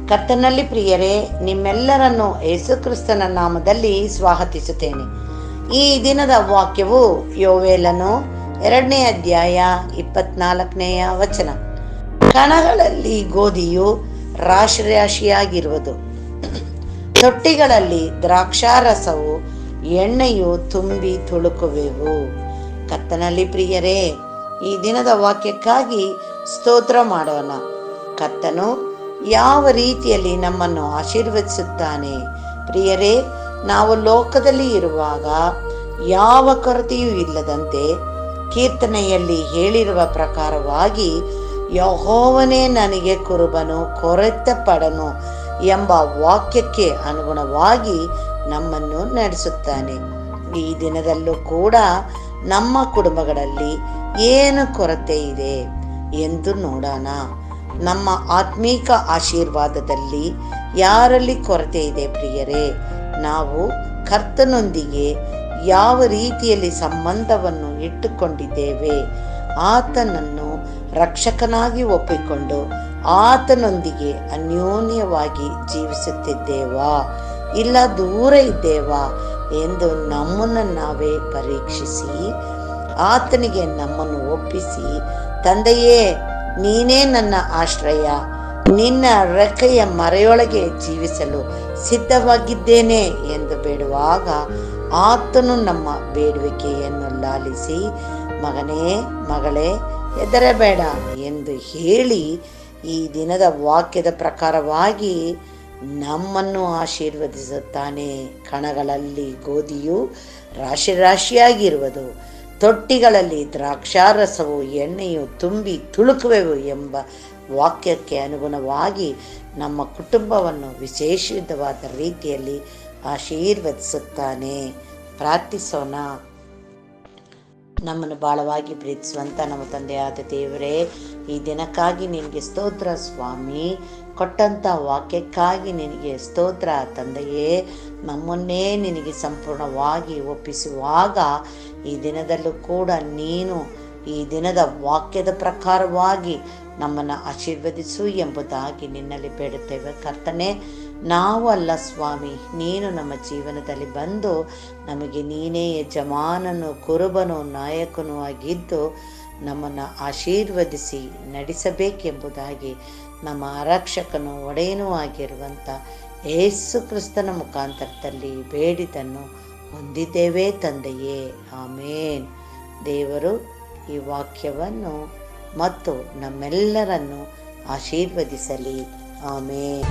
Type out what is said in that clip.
ಕರ್ತನಲ್ಲಿ ಪ್ರಿಯರೇ, ನಿಮ್ಮೆಲ್ಲರನ್ನು ಯೇಸುಕ್ರಿಸ್ತನ ನಾಮದಲ್ಲಿ ಸ್ವಾಗತಿಸುತ್ತೇನೆ. ಈ ದಿನದ ವಾಕ್ಯವು ಯೋವೇಲನು 2ನೇ ಅಧ್ಯಾಯ 24ನೇಯ ವಚನ. ಕಣಗಳಲ್ಲಿ ಗೋಧಿಯು ರಾಶಿ ರಾಶಿಯಾಗಿರುವುದು, ತೊಟ್ಟಿಗಳಲ್ಲಿ ದ್ರಾಕ್ಷಾರಸವು ಎಣ್ಣೆಯು ತುಂಬಿ ತುಳುಕುವೆವು. ಕರ್ತನಲ್ಲಿ ಪ್ರಿಯರೇ, ಈ ದಿನದ ವಾಕ್ಯಕ್ಕಾಗಿ ಸ್ತೋತ್ರ ಮಾಡೋಣ. ಕರ್ತನು ಯಾವ ರೀತಿಯಲ್ಲಿ ನಮ್ಮನ್ನು ಆಶೀರ್ವದಿಸುತ್ತಾನೆ. ಪ್ರಿಯರೇ, ನಾವು ಲೋಕದಲ್ಲಿ ಇರುವಾಗ ಯಾವ ಕೊರತೆಯೂ ಇಲ್ಲದಂತೆ ಕೀರ್ತನೆಯಲ್ಲಿ ಹೇಳಿರುವ ಪ್ರಕಾರವಾಗಿ ಯೆಹೋವನೇ ನನಗೆ ಕುರುಬನು, ಕೊರತೆ ಪಡನು ಎಂಬ ವಾಕ್ಯಕ್ಕೆ ಅನುಗುಣವಾಗಿ ನಮ್ಮನ್ನು ನಡೆಸುತ್ತಾನೆ. ಈ ದಿನದಲ್ಲೂ ಕೂಡ ನಮ್ಮ ಕುಟುಂಬಗಳಲ್ಲಿ ಏನು ಕೊರತೆ ಇದೆ ಎಂದು ನೋಡೋಣ. ನಮ್ಮ ಆತ್ಮೀಕ ಆಶೀರ್ವಾದದಲ್ಲಿ ಯಾರಲ್ಲಿ ಕೊರತೆ ಇದೆ ಪ್ರಿಯರೇ? ನಾವು ಕರ್ತನೊಂದಿಗೆ ಯಾವ ರೀತಿಯಲ್ಲಿ ಸಂಬಂಧವನ್ನು ಇಟ್ಟುಕೊಂಡಿದ್ದೇವೆ? ಆತನನ್ನು ರಕ್ಷಕನಾಗಿ ಒಪ್ಪಿಕೊಂಡು ಆತನೊಂದಿಗೆ ಅನ್ಯೋನ್ಯವಾಗಿ ಜೀವಿಸುತ್ತಿದ್ದೇವಾ, ಇಲ್ಲ ದೂರ ಇದ್ದೇವಾ ಎಂದು ನಮ್ಮನ್ನು ನಾವೇ ಪರೀಕ್ಷಿಸಿ ಆತನಿಗೆ ನಮ್ಮನ್ನು ಒಪ್ಪಿಸಿ, ತಂದೆಯೇ ನೀನೇ ನನ್ನ ಆಶ್ರಯ, ನಿನ್ನ ರೆಕ್ಕೆಯ ಮರೆಯೊಳಗೆ ಜೀವಿಸಲು ಸಿದ್ಧವಾಗಿದ್ದೇನೆ ಎಂದು ಬೇಡುವಾಗ ಆತನು ನಮ್ಮ ಬೇಡುವಿಕೆಯನ್ನು ಲಾಲಿಸಿ, ಮಗನೇ ಮಗಳೇ ಹೆದರಬೇಡ ಎಂದು ಹೇಳಿ ಈ ದಿನದ ವಾಕ್ಯದ ಪ್ರಕಾರವಾಗಿ ನಮ್ಮನ್ನು ಆಶೀರ್ವದಿಸುತ್ತಾನೆ. ಕಣಗಳಲ್ಲಿ ಗೋಧಿಯು ರಾಶಿ ರಾಶಿಯಾಗಿರುವುದು, ತೊಟ್ಟಿಗಳಲ್ಲಿ ದ್ರಾಕ್ಷಾರಸವು ಎಣ್ಣೆಯು ತುಂಬಿ ತುಳುಕುವೆವು ಎಂಬ ವಾಕ್ಯಕ್ಕೆ ಅನುಗುಣವಾಗಿ ನಮ್ಮ ಕುಟುಂಬವನ್ನು ವಿಶೇಷವಾದ ರೀತಿಯಲ್ಲಿ ಆಶೀರ್ವದಿಸುತ್ತಾನೆ. ಪ್ರಾರ್ಥಿಸೋಣ. ನಮ್ಮನ್ನು ಬಹಳವಾಗಿ ಪ್ರೀತಿಸುವಂಥ ನಮ್ಮ ತಂದೆಯಾದ ದೇವರೇ, ಈ ದಿನಕ್ಕಾಗಿ ನಿನಗೆ ಸ್ತೋತ್ರ ಸ್ವಾಮಿ. ಕೊಟ್ಟಂಥ ವಾಕ್ಯಕ್ಕಾಗಿ ನಿನಗೆ ಸ್ತೋತ್ರ ತಂದೆಯೇ. ನಮ್ಮನ್ನೇ ನಿನಗೆ ಸಂಪೂರ್ಣವಾಗಿ ಒಪ್ಪಿಸುವಾಗ ಈ ದಿನದಲ್ಲೂ ಕೂಡ ನೀನು ಈ ದಿನದ ವಾಕ್ಯದ ಪ್ರಕಾರವಾಗಿ ನಮ್ಮನ್ನು ಆಶೀರ್ವದಿಸು ಎಂಬುದಾಗಿ ನಿನ್ನಲ್ಲಿ ಬೇಡುತ್ತೇವೆ. ಕರ್ತನೇ, ನಾವು ಅಲ್ಲ ಸ್ವಾಮಿ, ನೀನು ನಮ್ಮ ಜೀವನದಲ್ಲಿ ಬಂದು ನಮಗೆ ನೀನೇ ಯಜಮಾನನು, ಕುರುಬನು, ನಾಯಕನೂ ಆಗಿದ್ದು ನಮ್ಮನ್ನು ಆಶೀರ್ವದಿಸಿ ನಡೆಸಬೇಕೆಂಬುದಾಗಿ ನಮ್ಮ ಆರಕ್ಷಕನು ಒಡೆಯನೂ ಆಗಿರುವಂಥ ಯೇಸು ಕ್ರಿಸ್ತನ ಮುಖಾಂತರದಲ್ಲಿ ಬೇಡಿದನ್ನು ಹೊಂದಿದ್ದೇವೆ ತಂದೆಯೇ. ಆಮೇನ್. ದೇವರು ಈ ವಾಕ್ಯವನ್ನು ಮತ್ತು ನಮ್ಮೆಲ್ಲರನ್ನು ಆಶೀರ್ವದಿಸಲಿ. ಆಮೇನ್.